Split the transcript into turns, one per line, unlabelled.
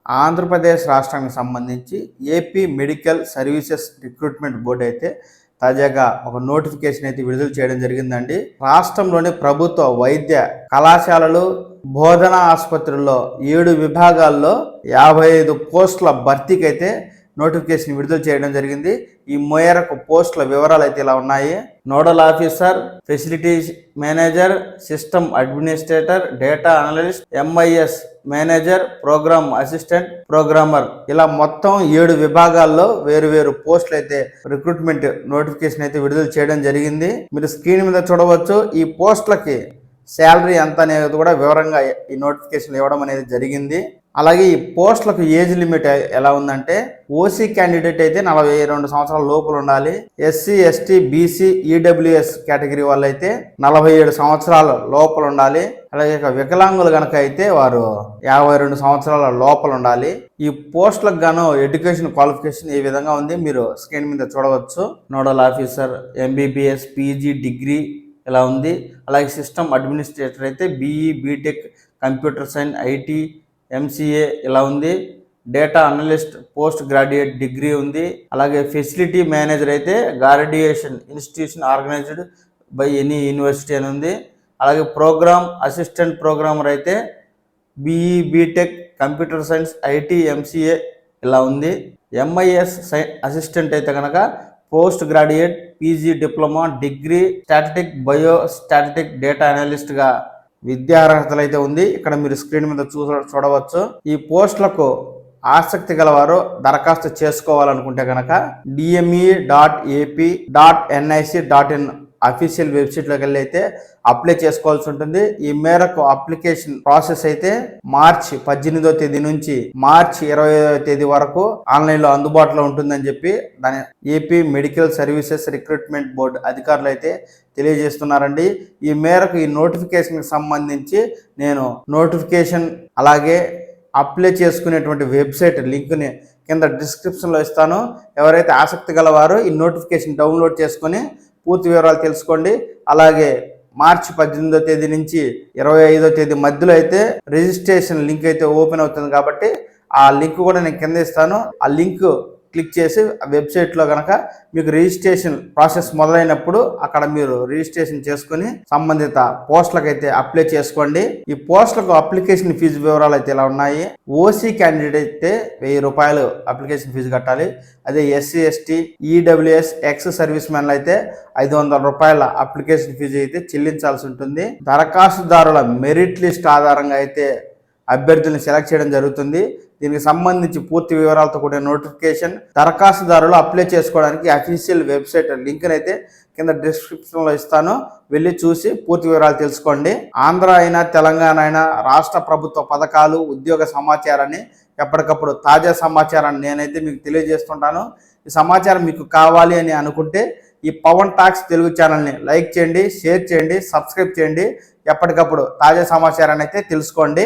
ఆంధ్రప్రదేశ్ రాష్ట్రానికి సంబంధించి AP medical services recruitment board అయితే తాజాగా ఒక నోటిఫికేషన్ అయితే విడుదల చేయడం జరిగిందండి. రాష్ట్రంలోని ప్రభుత్వ వైద్య కళాశాలలు, బోధనా ఆసుపత్రుల్లో 7 విభాగాల్లో 55 పోస్టుల భర్తీకి అయితే నోటిఫికేషన్ విడుదల చేయడం జరిగింది. ఈ మేరకు పోస్టుల వివరాలు అయితే ఇలా ఉన్నాయి. Nodal officer, facilities manager, system administrator, data analyst, MIS manager, programme assistant, programmer, ఇలా మొత్తం 7 విభాగాల్లో వేరు పోస్టులు అయితే రిక్రూట్మెంట్ నోటిఫికేషన్ అయితే విడుదల చేయడం జరిగింది. మీరు స్క్రీన్ మీద చూడవచ్చు. ఈ పోస్టులకి శాలరీ ఎంత అనేది కూడా వివరంగా ఈ నోటిఫికేషన్ ఇవ్వడం అనేది జరిగింది. అలాగే ఈ పోస్టులకు ఏజ్ లిమిట్ ఎలా ఉందంటే, ఓసీ క్యాండిడేట్ అయితే 42 సంవత్సరాల లోపల ఉండాలి. SC, ST, BC, EWS category వాళ్ళు అయితే 47 సంవత్సరాల లోపల ఉండాలి. అలాగే వికలాంగులు కనుక అయితే వారు 52 సంవత్సరాల లోపల ఉండాలి. ఈ పోస్టులకు గాను ఎడ్యుకేషన్ క్వాలిఫికేషన్ ఈ విధంగా ఉంది. మీరు స్క్రీన్ మీద చూడవచ్చు. Nodal officer MBBS, PG, degree ఇలా ఉంది. అలాగే సిస్టమ్ అడ్మినిస్ట్రేటర్ అయితే BE, BTech, computer science, IT, MCA ఇలా ఉంది. Data analyst post graduate degree ఉంది. అలాగే ఫెసిలిటీ మేనేజర్ అయితే graduation institution organized by any university అని ఉంది. అలాగే ప్రోగ్రామ్ అసిస్టెంట్ ప్రోగ్రామర్ అయితే BE, BTech, computer science, IT, MCA ఇలా ఉంది. ఎంఐఎస్ అసిస్టెంట్ అయితే కనుక post graduate, PG, diploma, degree, statistic, bio statistic, data అనలిస్ట్గా విద్యార్హతలు అయితే ఉంది. ఇక్కడ మీరు స్క్రీన్ మీద చూడవచ్చు. ఈ పోస్టులకు ఆసక్తి గలవారు దరఖాస్తు చేసుకోవాలనుకుంటే కనుక dme.ap.nic.in అఫీషియల్ వెబ్సైట్లోకి వెళ్ళి అయితే అప్లై చేసుకోవాల్సి ఉంటుంది. ఈ మేరకు అప్లికేషన్ ప్రాసెస్ అయితే మార్చి 18వ తేదీ నుంచి మార్చి 25వ తేదీ వరకు ఆన్లైన్లో అందుబాటులో ఉంటుందని చెప్పి దాని AP medical services recruitment board అధికారులు అయితే తెలియజేస్తున్నారండి. ఈ మేరకు ఈ నోటిఫికేషన్కి సంబంధించి నేను నోటిఫికేషన్ అలాగే అప్లై చేసుకునేటువంటి వెబ్సైట్ లింక్ని కింద డిస్క్రిప్షన్లో ఇస్తాను. ఎవరైతే ఆసక్తి గలవారో ఈ నోటిఫికేషన్ డౌన్లోడ్ చేసుకొని పూర్తి వివరాలు తెలుసుకోండి. అలాగే మార్చి 18వ తేదీ నుంచి 25వ తేదీ మధ్యలో అయితే రిజిస్ట్రేషన్ లింక్ అయితే ఓపెన్ అవుతుంది కాబట్టి ఆ లింక్ కూడా నేను కింద ఇస్తాను. ఆ లింక్ క్లిక్ చేసి వెబ్సైట్లో కనుక మీకు రిజిస్ట్రేషన్ ప్రాసెస్ మొదలైనప్పుడు అక్కడ మీరు రిజిస్ట్రేషన్ చేసుకుని సంబంధిత పోస్టులకు అయితే అప్లై చేసుకోండి. ఈ పోస్టులకు అప్లికేషన్ ఫీజు వివరాలు అయితే ఇలా ఉన్నాయి. ఓసీ క్యాండిడేట్ అయితే 1000 రూపాయలు అప్లికేషన్ ఫీజు కట్టాలి. అదే SC, ST, EWS, ex service మెన్లు అయితే 500 రూపాయల అప్లికేషన్ ఫీజు అయితే చెల్లించాల్సి ఉంటుంది. దరఖాస్తుదారుల మెరిట్ లిస్ట్ ఆధారంగా అయితే అభ్యర్థులను సెలెక్ట్ చేయడం జరుగుతుంది. దీనికి సంబంధించి పూర్తి వివరాలతో కూడిన నోటిఫికేషన్ దరఖాస్తుదారులు అప్లై చేసుకోవడానికి అఫీషియల్ వెబ్సైట్ లింక్ అయితే కింద డిస్క్రిప్షన్లో ఇస్తాను. వెళ్ళి చూసి పూర్తి వివరాలు తెలుసుకోండి. ఆంధ్ర అయినా తెలంగాణ అయినా రాష్ట్ర ప్రభుత్వ పథకాలు, ఉద్యోగ సమాచారాన్ని ఎప్పటికప్పుడు తాజా సమాచారాన్ని నేనైతే మీకు తెలియజేస్తుంటాను. ఈ సమాచారం మీకు కావాలి అని అనుకుంటే ఈ పవన్ టాక్స్ తెలుగు ఛానల్ని లైక్ చేయండి, షేర్ చేయండి, సబ్స్క్రైబ్ చేయండి. ఎప్పటికప్పుడు తాజా సమాచారాన్ని అయితే తెలుసుకోండి.